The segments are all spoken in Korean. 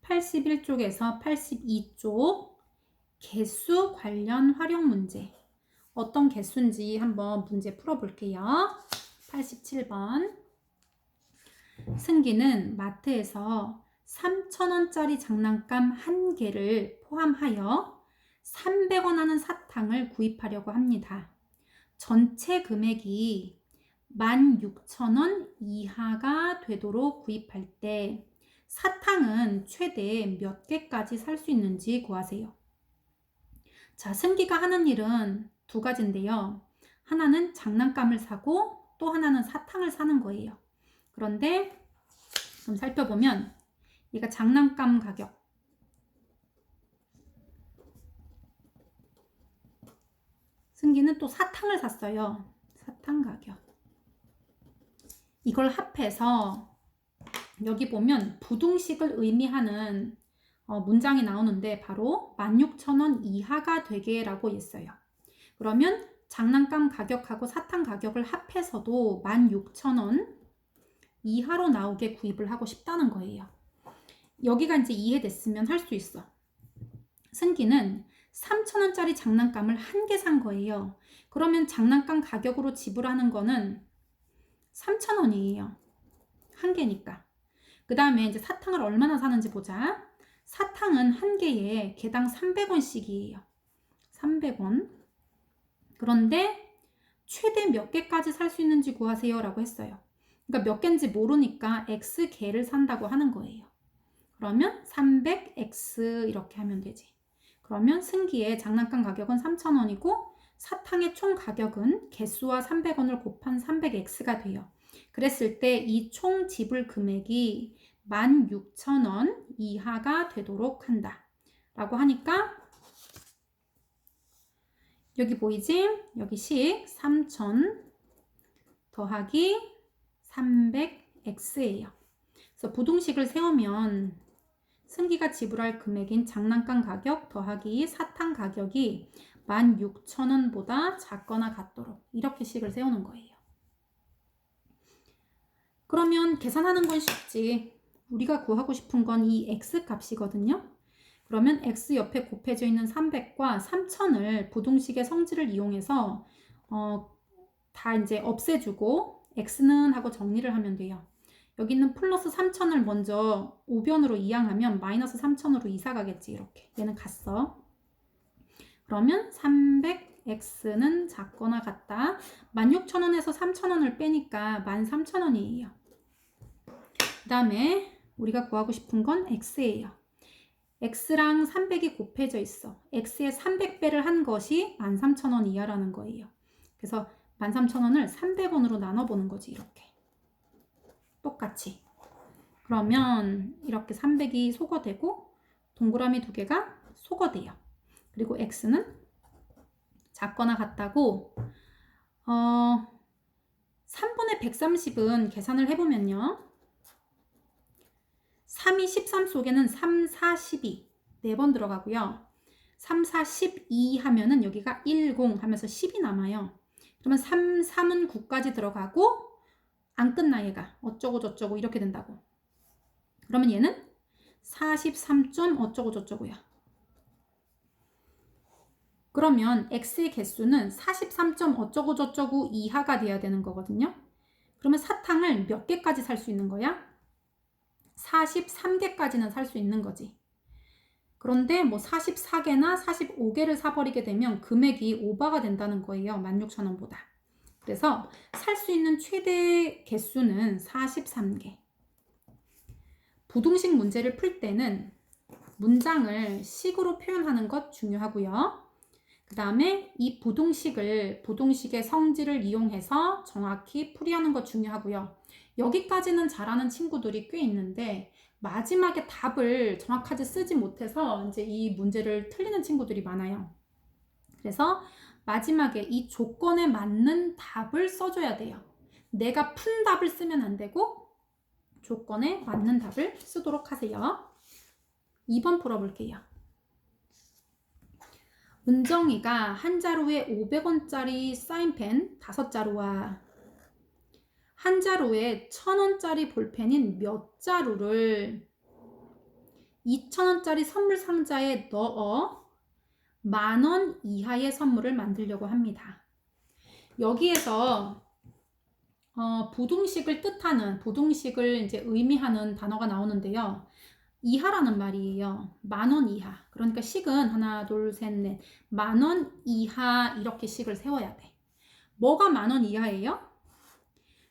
81쪽에서 82쪽 개수 관련 활용 문제. 어떤 개수인지 한번 문제 풀어볼게요. 87번. 승기는 마트에서 3,000원짜리 장난감 1개를 포함하여 300원 하는 사탕을 구입하려고 합니다. 전체 금액이 16,000원 이하가 되도록 구입할 때 사탕은 최대 몇 개까지 살 수 있는지 구하세요. 자, 승기가 하는 일은 두 가지인데요. 하나는 장난감을 사고 또 하나는 사탕을 사는 거예요. 그런데 좀 살펴보면 얘가 장난감 가격, 승기는 또 사탕을 샀어요. 사탕 가격. 이걸 합해서 여기 보면 부등식을 의미하는 문장이 나오는데 바로 16,000원 이하가 되게 라고 했어요. 그러면 장난감 가격하고 사탕 가격을 합해서도 16,000원 이하로 나오게 구입을 하고 싶다는 거예요. 여기가 이제 이해됐으면 할 수 있어. 승기는 3,000원짜리 장난감을 1개 산 거예요. 그러면 장난감 가격으로 지불하는 거는 3,000원이에요. 1개니까. 그 다음에 이제 사탕을 얼마나 사는지 보자. 사탕은 1개에 개당 300원씩이에요. 300원. 그런데 최대 몇 개까지 살 수 있는지 구하세요 라고 했어요. 그러니까 몇 개인지 모르니까 X개를 산다고 하는 거예요. 그러면 300X 이렇게 하면 되지. 그러면 승기의 장난감 가격은 3,000원이고 사탕의 총 가격은 개수와 300원을 곱한 300X가 돼요. 그랬을 때 이 총 지불 금액이 16,000원 이하가 되도록 한다 라고 하니까 여기 보이지? 여기 식 3,000 더하기 300X예요. 그래서 부등식을 세우면 승기가 지불할 금액인 장난감 가격 더하기 사탕 가격이 16,000원보다 작거나 같도록 이렇게 식을 세우는 거예요. 그러면 계산하는 건 쉽지. 우리가 구하고 싶은 건 이 X 값이거든요. 그러면 X 옆에 곱해져 있는 300과 3,000을 부등식의 성질을 이용해서 다 이제 없애주고 X는 하고 정리를 하면 돼요. 여기 있는 플러스 3,000을 먼저 우변으로 이항하면 마이너스 3,000으로 이사 가겠지. 이렇게 얘는 갔어. 그러면 300X는 작거나 같다. 16,000원에서 3,000원을 빼니까 13,000원이에요. 그 다음에 우리가 구하고 싶은 건 X예요. X랑 300이 곱해져 있어. X에 300배를 한 것이 13,000원 이하라는 거예요. 그래서 13,000원을 300원으로 나눠보는 거지. 이렇게. 똑같이. 그러면 이렇게 300이 소거되고 동그라미 2개가 소거돼요. 그리고 X는 작거나 같다고 3분의 130은 계산을 해보면요. 3이 13 속에는 3, 4, 12 4번 들어가고요. 3, 4, 12 하면은 여기가 10 하면서 10이 남아요. 그러면 3, 3은 9까지 들어가고 안 끝나 얘가. 어쩌고 저쩌고 이렇게 된다고. 그러면 얘는 43점 어쩌고 저쩌고야. 그러면 X의 개수는 43점 어쩌고 저쩌고 이하가 돼야 되는 거거든요. 그러면 사탕을 몇 개까지 살 수 있는 거야? 43개까지는 살 수 있는 거지. 그런데 뭐 44개나 45개를 사버리게 되면 금액이 오버가 된다는 거예요. 16,000원보다. 그래서 살 수 있는 최대 개수는 43개. 부등식 문제를 풀 때는 문장을 식으로 표현하는 것 중요하고요. 그 다음에 이 부등식의 성질을 이용해서 정확히 풀이하는 것 중요하고요. 여기까지는 잘하는 친구들이 꽤 있는데 마지막에 답을 정확하게 쓰지 못해서 이제 이 문제를 틀리는 친구들이 많아요. 그래서 마지막에 이 조건에 맞는 답을 써줘야 돼요. 내가 푼 답을 쓰면 안 되고 조건에 맞는 답을 쓰도록 하세요. 2번 풀어볼게요. 은정이가 한 자루에 500원짜리 사인펜 5자루와 한 자루에 1,000원짜리 볼펜인 몇 자루를 2,000원짜리 선물 상자에 넣어 10,000원 이하의 선물을 만들려고 합니다. 여기에서 부등식을 뜻하는, 부등식을 이제 의미하는 단어가 나오는데요. 이하라는 말이에요. 10,000원 이하. 그러니까 식은 하나, 둘, 셋, 넷. 10,000원 이하 이렇게 식을 세워야 돼. 뭐가 10,000원 이하예요?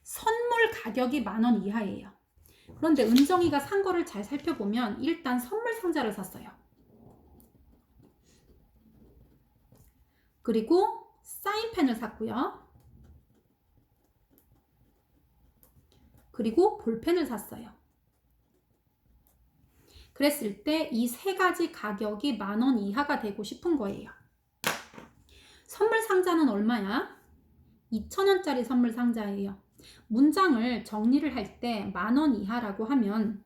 선물 가격이 10,000원 이하예요. 그런데 은정이가 산 거를 잘 살펴보면 일단 선물 상자를 샀어요. 그리고 사인펜을 샀고요. 그리고 볼펜을 샀어요. 그랬을 때 이 세 가지 가격이 10,000원 이하가 되고 싶은 거예요. 선물 상자는 얼마야? 2,000원짜리 선물 상자예요. 문장을 정리를 할 때 10,000원 이하라고 하면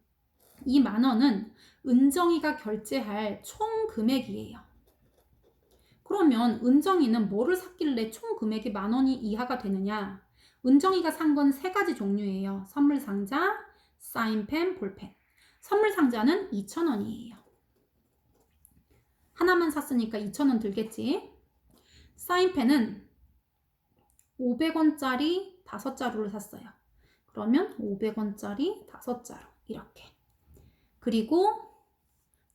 이 10,000원은 은정이가 결제할 총 금액이에요. 그러면 은정이는 뭐를 샀길래 총 금액이 10,000원이 이하가 되느냐? 은정이가 산 건 세 가지 종류예요. 선물 상자, 사인펜, 볼펜. 선물 상자는 2,000원이에요. 하나만 샀으니까 2,000원 들겠지? 사인펜은 500원짜리 5자루를 샀어요. 그러면 500원짜리 5자루 이렇게. 그리고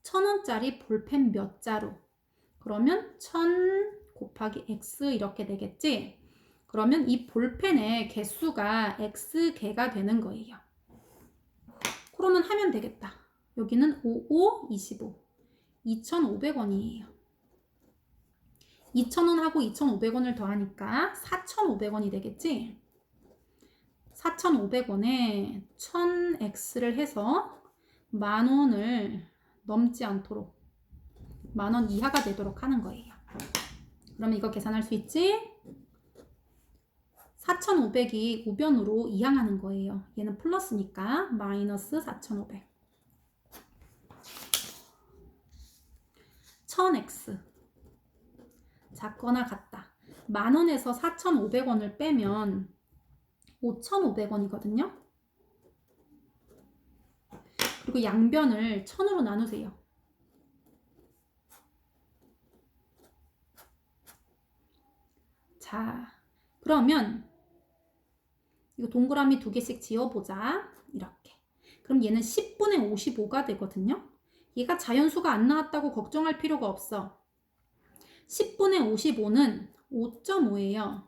1,000원짜리 볼펜 몇 자루? 그러면 1,000 곱하기 x 이렇게 되겠지? 그러면 이 볼펜의 개수가 x개가 되는 거예요. 그러면 하면 되겠다. 여기는 55, 25. 2,500원이에요. 2,000원하고 2,500원을 더하니까 4,500원이 되겠지? 4,500원에 1,000x를 해서 10,000원을 넘지 않도록 10,000원 이하가 되도록 하는 거예요. 그러면 이거 계산할 수 있지? 4,500이 우변으로 이항하는 거예요. 얘는 플러스니까 마이너스 4,500. 1,000x 작거나 같다. 10,000원에서 4,500원을 빼면 5,500원이거든요. 그리고 양변을 1,000으로 나누세요. 자, 그러면 이거 동그라미 2개씩 지어보자. 이렇게. 그럼 얘는 10분의 55가 되거든요. 얘가 자연수가 안 나왔다고 걱정할 필요가 없어. 10분의 55는 5.5예요.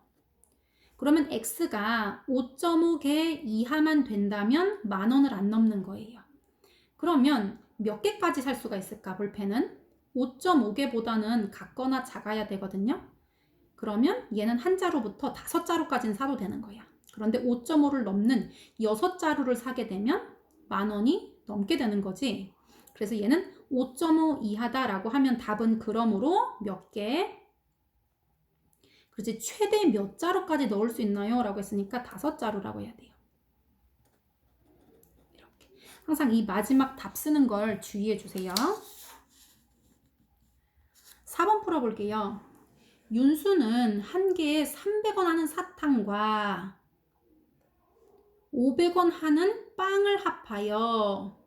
그러면 x가 5.5개 이하만 된다면 10,000원을 안 넘는 거예요. 그러면 몇 개까지 살 수가 있을까? 볼펜은 5.5개보다는 같거나 작아야 되거든요. 그러면 얘는 한 자루부터 5자루까지는 사도 되는 거야. 그런데 5.5를 넘는 6자루를 사게 되면 10,000원이 넘게 되는 거지. 그래서 얘는 5.5 이하다라고 하면 답은 그러므로 몇 개? 그렇지, 최대 몇 자루까지 넣을 수 있나요? 라고 했으니까 5자루라고 해야 돼요. 이렇게. 항상 이 마지막 답 쓰는 걸 주의해 주세요. 4번 풀어볼게요. 윤수는 한 개에 300원 하는 사탕과 500원 하는 빵을 합하여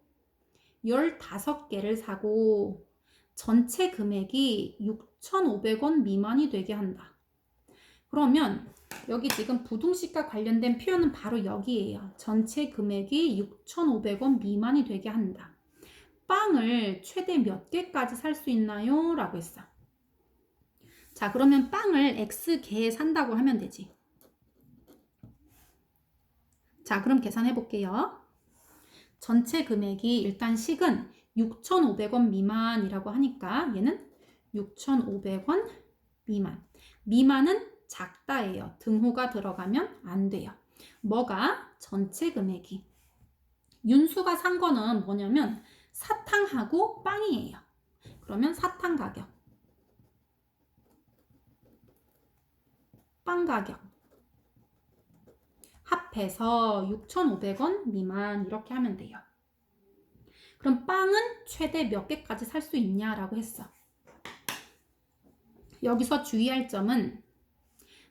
15개를 사고 전체 금액이 6,500원 미만이 되게 한다. 그러면 여기 지금 부등식과 관련된 표현은 바로 여기에요. 전체 금액이 6,500원 미만이 되게 한다. 빵을 최대 몇 개까지 살 수 있나요? 라고 했어. 자, 그러면 빵을 X개 산다고 하면 되지. 자, 그럼 계산해 볼게요. 전체 금액이 일단 식은 6,500원 미만이라고 하니까 얘는 6,500원 미만. 미만은 작다예요. 등호가 들어가면 안 돼요. 뭐가? 전체 금액이. 윤수가 산 거는 뭐냐면 사탕하고 빵이에요. 그러면 사탕 가격, 빵 가격 합해서 6,500원 미만 이렇게 하면 돼요. 그럼 빵은 최대 몇 개까지 살 수 있냐라고 했어. 여기서 주의할 점은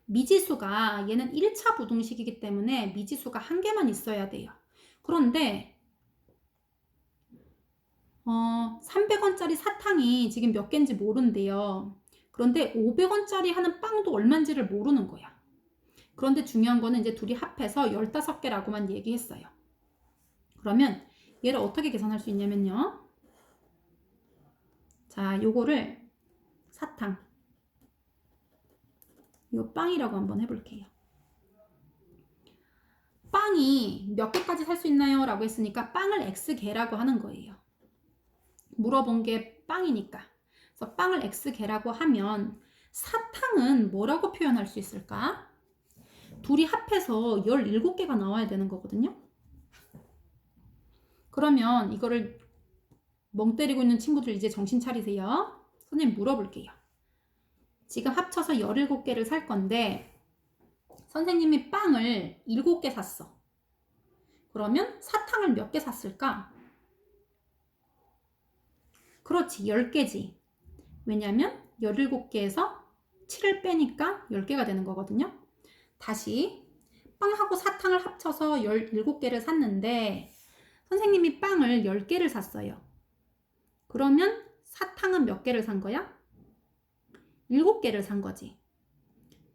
미지수가 얘는 1차 부등식이기 때문에 미지수가 한 개만 있어야 돼요. 그런데 300원짜리 사탕이 지금 몇 개인지 모른대요. 그런데 500원짜리 하는 빵도 얼마인지를 모르는 거야. 그런데 중요한 거는 이제 둘이 합해서 15개라고만 얘기했어요. 그러면 얘를 어떻게 계산할 수 있냐면요. 자, 요거를 사탕, 요 빵이라고 한번 해볼게요. 빵이 몇 개까지 살 수 있나요? 라고 했으니까 빵을 X개라고 하는 거예요. 물어본 게 빵이니까. 그래서 빵을 X개라고 하면 사탕은 뭐라고 표현할 수 있을까? 둘이 합해서 17개가 나와야 되는 거거든요. 그러면 이거를 멍 때리고 있는 친구들 이제 정신 차리세요. 선생님 물어볼게요. 지금 합쳐서 17개를 살 건데 선생님이 빵을 7개 샀어. 그러면 사탕을 몇 개 샀을까? 그렇지, 10개지. 왜냐면 17개에서 7을 빼니까 10개가 되는 거거든요. 다시 빵하고 사탕을 합쳐서 17개를 샀는데 선생님이 빵을 10개를 샀어요. 그러면 사탕은 몇 개를 산 거야? 7개를 산 거지.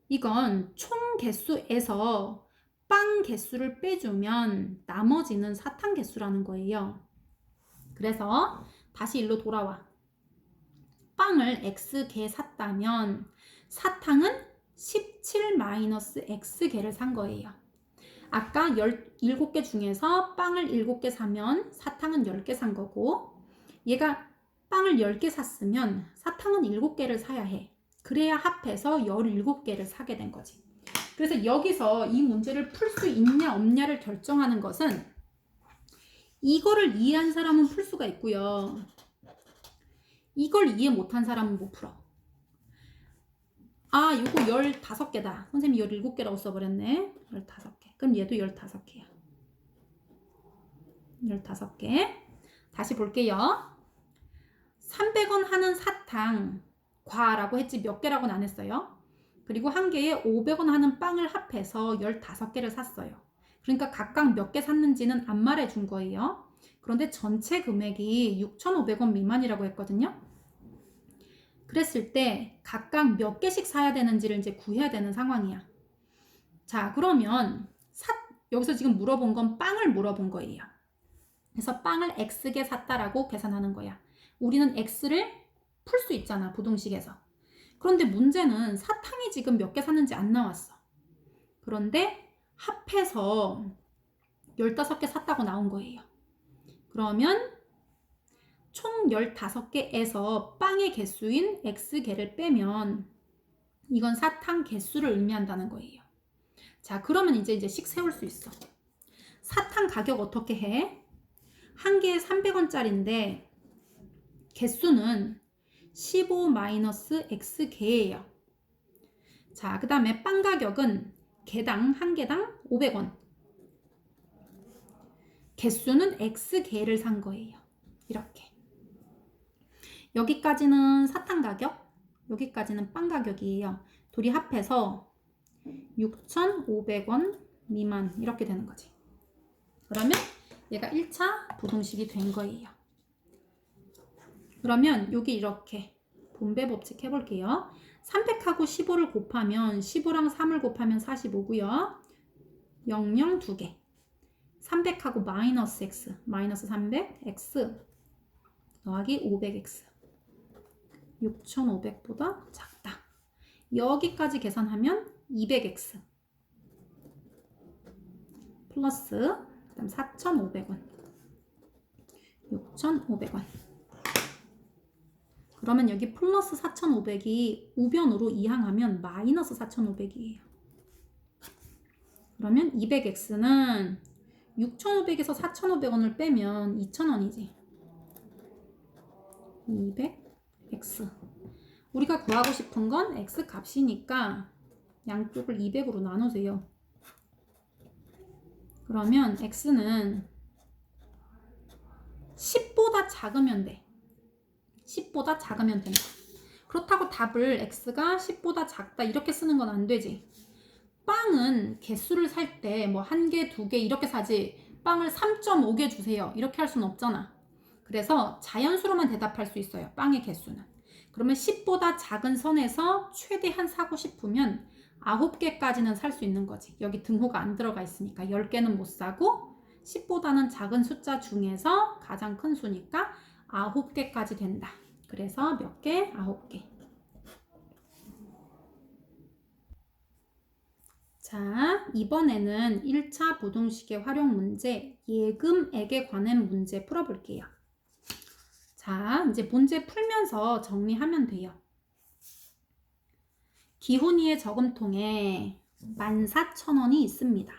이건 총 개수에서 빵 개수를 빼주면 나머지는 사탕 개수라는 거예요. 그래서 다시 일로 돌아와. 빵을 X개 샀다면 사탕은 17-X개를 산 거예요. 아까 17개 중에서 빵을 7개 사면 사탕은 10개 산 거고 얘가 빵을 10개 샀으면 사탕은 7개를 사야 해. 그래야 합해서 17개를 사게 된 거지. 그래서 여기서 이 문제를 풀 수 있냐 없냐를 결정하는 것은 이거를 이해한 사람은 풀 수가 있고요. 이걸 이해 못한 사람은 못 풀어. 아, 요거 15개다. 선생님이 17개라고 써버렸네. 15개. 그럼 얘도 15개야. 15개. 다시 볼게요. 300원 하는 사탕 과라고 했지 몇 개라고는 안 했어요. 그리고 한 개에 500원 하는 빵을 합해서 15개를 샀어요. 그러니까 각각 몇 개 샀는지는 안 말해준 거예요. 그런데 전체 금액이 6,500원 미만이라고 했거든요. 그랬을 때 각각 몇 개씩 사야 되는지를 이제 구해야 되는 상황이야. 자, 그러면 여기서 지금 물어본 건 빵을 물어본 거예요. 그래서 빵을 X개 샀다라고 계산하는 거야. 우리는 X를 풀 수 있잖아, 부등식에서. 그런데 문제는 사탕이 지금 몇 개 샀는지 안 나왔어. 그런데 합해서 15개 샀다고 나온 거예요. 그러면 총 15개에서 빵의 개수인 X개를 빼면 이건 사탕 개수를 의미한다는 거예요. 자, 그러면 이제 식 세울 수 있어. 사탕 가격 어떻게 해? 한 개에 300원짜리인데 개수는 15-X개예요. 자, 그 다음에 빵 가격은 개당 한 개당 500원. 개수는 X개를 산 거예요. 이렇게. 여기까지는 사탕 가격, 여기까지는 빵 가격이에요. 둘이 합해서 6,500원 미만 이렇게 되는 거지. 그러면 얘가 1차 부등식이 된 거예요. 그러면 여기 이렇게 분배 법칙 해볼게요. 300하고 15를 곱하면 15랑 3을 곱하면 45고요. 00 2개. 300하고 마이너스 x, 마이너스 300, x 더하기 500x. 6,500보다 작다. 여기까지 계산하면 200x 플러스 그다음 4,500원. 6,500원. 그러면 여기 플러스 4,500이 우변으로 이항하면 마이너스 4,500이에요. 그러면 200x는 6,500에서 4,500원을 빼면 2,000원이지. 200x. 우리가 구하고 싶은 건 x 값이니까 양쪽을 200으로 나누세요. 그러면 x는 10보다 작으면 돼. 10보다 작으면 된다. 그렇다고 답을 x가 10보다 작다 이렇게 쓰는 건 안 되지. 빵은 개수를 살 때 뭐 1개, 2개 이렇게 사지 빵을 3.5개 주세요 이렇게 할 수는 없잖아. 그래서 자연수로만 대답할 수 있어요. 빵의 개수는. 그러면 10보다 작은 선에서 최대한 사고 싶으면 9개까지는 살 수 있는 거지. 여기 등호가 안 들어가 있으니까 10개는 못 사고 10보다는 작은 숫자 중에서 가장 큰 수니까 9개까지 된다. 그래서 몇 개? 9개. 자, 이번에는 1차 부등식의 활용 문제, 예금액에 관한 문제 풀어볼게요. 자, 이제 문제 풀면서 정리하면 돼요. 기훈이의 저금통에 14,000원이 있습니다.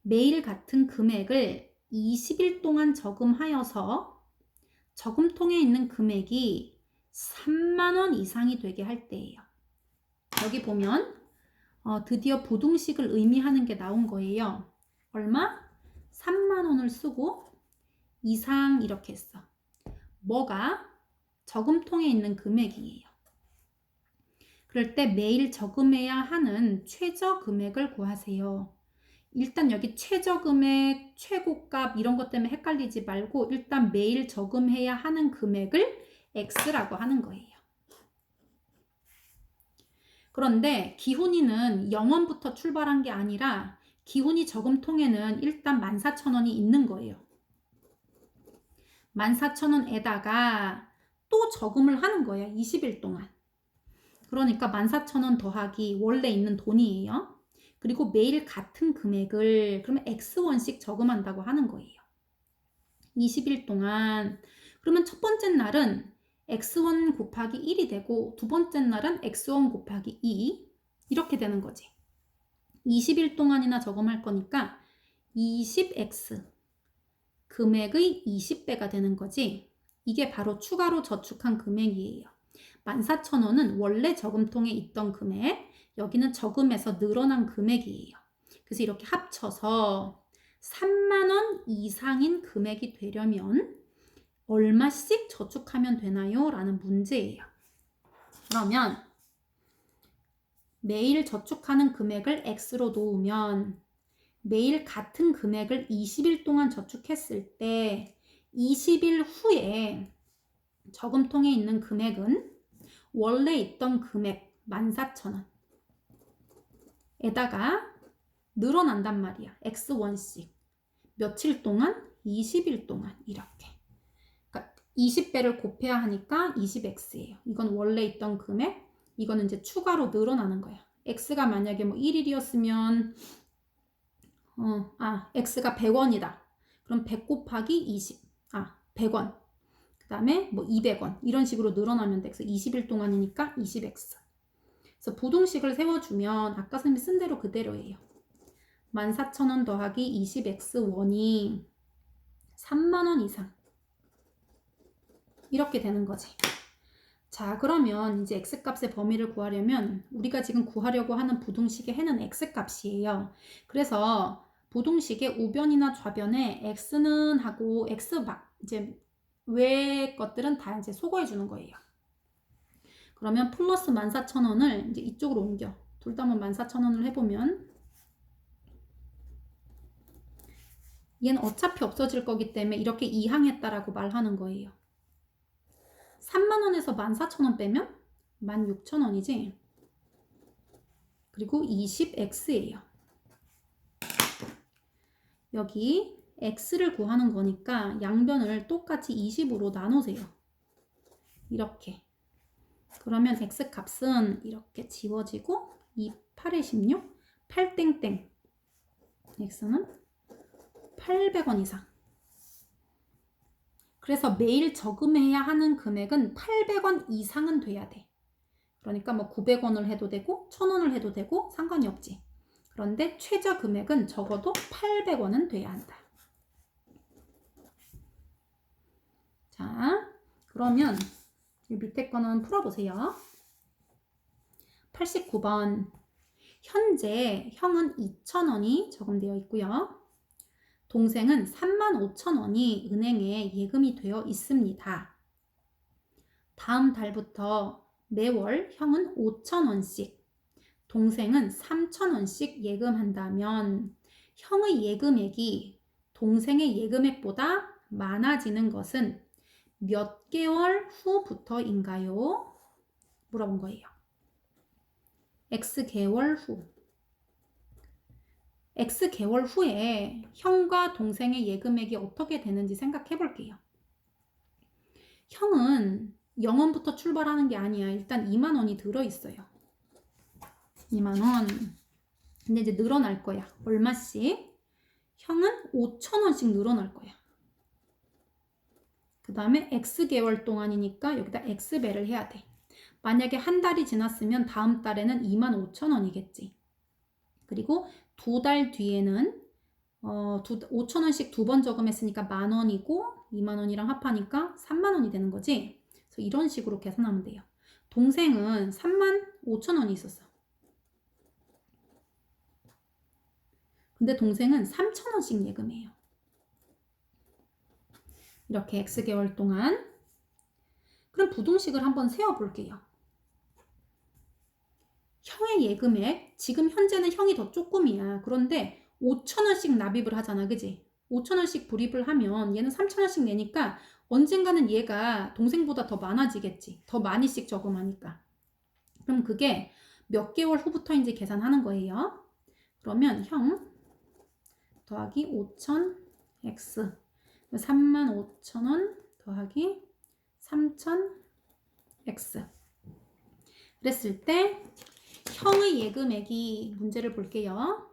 매일 같은 금액을 20일 동안 저금하여서 저금통에 있는 금액이 3만원 이상이 되게 할 때예요. 여기 보면 드디어 부등식을 의미하는 게 나온 거예요. 얼마? 3만원을 쓰고 이상 이렇게 했어. 뭐가? 저금통에 있는 금액이에요. 그럴 때 매일 저금해야 하는 최저 금액을 구하세요. 일단 여기 최저 금액, 최고값 이런 것 때문에 헷갈리지 말고 일단 매일 저금해야 하는 금액을 X라고 하는 거예요. 그런데 기훈이는 0원부터 출발한 게 아니라 기훈이 저금통에는 일단 14,000원이 있는 거예요. 14,000원에다가 또 저금을 하는 거예요. 20일 동안. 그러니까 14,000원 더하기 원래 있는 돈이에요. 그리고 매일 같은 금액을 그러면 X1씩 저금한다고 하는 거예요. 20일 동안. 그러면 첫 번째 날은 X1 곱하기 1이 되고 두 번째 날은 X1 곱하기 2 이렇게 되는 거지. 20일 동안이나 저금할 거니까 20X 금액의 20배가 되는 거지. 이게 바로 추가로 저축한 금액이에요. 14,000원은 원래 저금통에 있던 금액, 여기는 저금해서 늘어난 금액이에요. 그래서 이렇게 합쳐서 3만원 이상인 금액이 되려면 얼마씩 저축하면 되나요? 라는 문제예요. 그러면 매일 저축하는 금액을 X로 놓으면 매일 같은 금액을 20일 동안 저축했을 때 20일 후에 저금통에 있는 금액은 원래 있던 금액 14,000원 에다가 늘어난단 말이야. X1씩. 며칠 동안? 20일 동안 이렇게. 그러니까 20배를 곱해야 하니까 20X예요. 이건 원래 있던 금액, 이거는 이제 추가로 늘어나는 거야. X가 만약에 뭐 1일이었으면 X가 100원이다. 그럼 100 곱하기 20. 100원. 그 다음에 뭐 200원. 이런 식으로 늘어나면 돼. 그래서 20일 동안이니까 20X. 그래서 부등식을 세워주면 아까 선생님이 쓴 대로 그대로예요. 14,000원 더하기 20X원이 3만원 이상. 이렇게 되는 거지. 자, 그러면 이제 X값의 범위를 구하려면 우리가 지금 구하려고 하는 부등식의 해는 X값이에요. 그래서 부등식의 우변이나 좌변에 X는 하고 이제 외 것들은 다 이제 소거해 주는 거예요. 그러면 플러스 14,000원을 이제 이쪽으로 옮겨. 둘 다 한번 14,000원을 해보면 얘는 어차피 없어질 거기 때문에 이렇게 이항했다라고 말하는 거예요. 3만원에서 14,000원 빼면 16,000원이지. 그리고 20X예요. 여기 X를 구하는 거니까 양변을 똑같이 20으로 나누세요. 이렇게. 그러면 X값은 이렇게 지워지고 2, 8에 16, 8땡땡. X는 800원 이상. 그래서 매일 저금해야 하는 금액은 800원 이상은 돼야 돼. 그러니까 뭐 900원을 해도 되고 1,000원을 해도 되고 상관이 없지. 그런데 최저 금액은 적어도 800원은 돼야 한다. 자, 그러면 이 밑에 거는 풀어보세요. 89번. 현재 형은 2,000원이 저금되어 있고요. 동생은 35,000원이 은행에 예금이 되어 있습니다. 다음 달부터 매월 형은 5,000원씩, 동생은 3,000원씩 예금한다면 형의 예금액이 동생의 예금액보다 많아지는 것은 몇 개월 후부터인가요? 물어본 거예요. X 개월 후. X 개월 후에 형과 동생의 예금액이 어떻게 되는지 생각해 볼게요. 형은 0원부터 출발하는 게 아니야. 일단 2만 원이 들어있어요. 2만 원. 근데 이제 늘어날 거야. 얼마씩? 형은 5천 원씩 늘어날 거야. 그 다음에 X 개월 동안이니까 여기다 X배를 해야 돼. 만약에 한 달이 지났으면 다음 달에는 2만 5천 원이겠지. 그리고 2달 뒤에는 5천 원씩 2번 저금했으니까 만 원이고 2만 원이랑 합하니까 3만 원이 되는 거지. 그래서 이런 식으로 계산하면 돼요. 동생은 3만 5천 원이 있었어. 근데 동생은 3천 원씩 예금해요. 이렇게 X개월 동안. 그럼 부동식을 한번 세워볼게요. 형의 예금액, 지금 현재는 형이 더 조금이야. 그런데 5천 원씩 납입을 하잖아. 그지? 5천 원씩 불입을 하면 얘는 3천 원씩 내니까 언젠가는 얘가 동생보다 더 많아지겠지. 더 많이씩 저금하니까. 그럼 그게 몇 개월 후부터인지 계산하는 거예요. 그러면 형 더하기 5천 X 35,000원 더하기 3,000 X. 그랬을 때 형의 예금액이, 문제를 볼게요.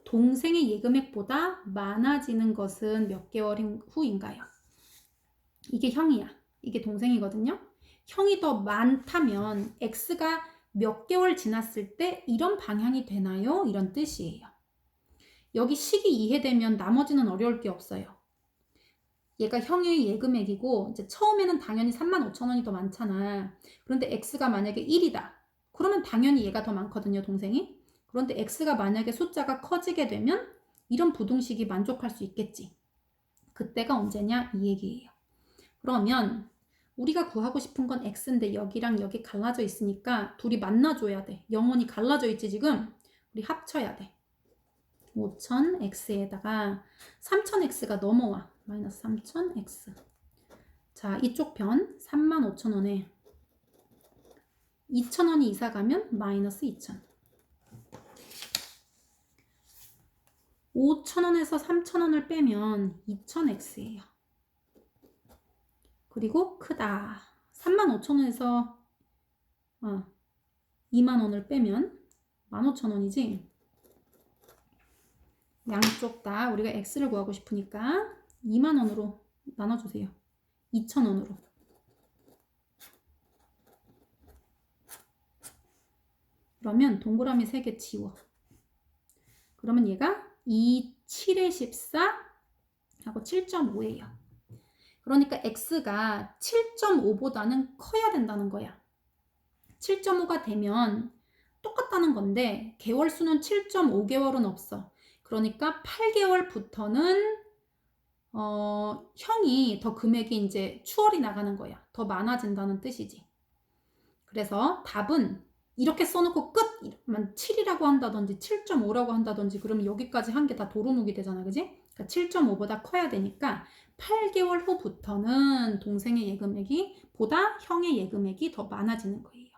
동생의 예금액보다 많아지는 것은 몇 개월 후인가요? 이게 형이야. 이게 동생이거든요. 형이 더 많다면 X가 몇 개월 지났을 때 이런 방향이 되나요? 이런 뜻이에요. 여기 식이 이해되면 나머지는 어려울 게 없어요. 얘가 형의 예금액이고 이제 처음에는 당연히 35,000원이 더 많잖아. 그런데 X가 만약에 1이다. 그러면 당연히 얘가 더 많거든요, 동생이. 그런데 X가 만약에 숫자가 커지게 되면 이런 부등식이 만족할 수 있겠지. 그때가 언제냐? 이 얘기예요. 그러면 우리가 구하고 싶은 건 X인데 여기랑 여기 갈라져 있으니까 둘이 만나줘야 돼. 영원히 갈라져 있지 지금. 우리 합쳐야 돼. 5,000X에다가 3,000X가 넘어와. 마이너스 3,000X. 자, 이쪽 편 35,000원에 2,000원이 이사 가면 마이너스 2,000. 5,000원에서 3,000원을 빼면 2,000X예요. 그리고 크다. 35,000원에서 2만원을 빼면 15,000원이지. 양쪽 다 우리가 X를 구하고 싶으니까 2만원으로 나눠주세요. 2,000원으로. 그러면 동그라미 3개 지워. 그러면 얘가 2, 7에 14 하고 7.5예요. 그러니까 X가 7.5보다는 커야 된다는 거야. 7.5가 되면 똑같다는 건데 개월 수는 7.5개월은 없어. 그러니까 8개월부터는 형이 더 금액이 이제 추월이 나가는 거야. 더 많아진다는 뜻이지. 그래서 답은 이렇게 써놓고 끝! 7이라고 한다든지 7.5라고 한다든지 그러면 여기까지 한 게 다 도루묵이 되잖아. 그지? 그러니까 7.5보다 커야 되니까 8개월 후부터는 동생의 예금액이 보다 형의 예금액이 더 많아지는 거예요.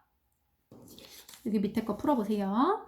여기 밑에 거 풀어보세요.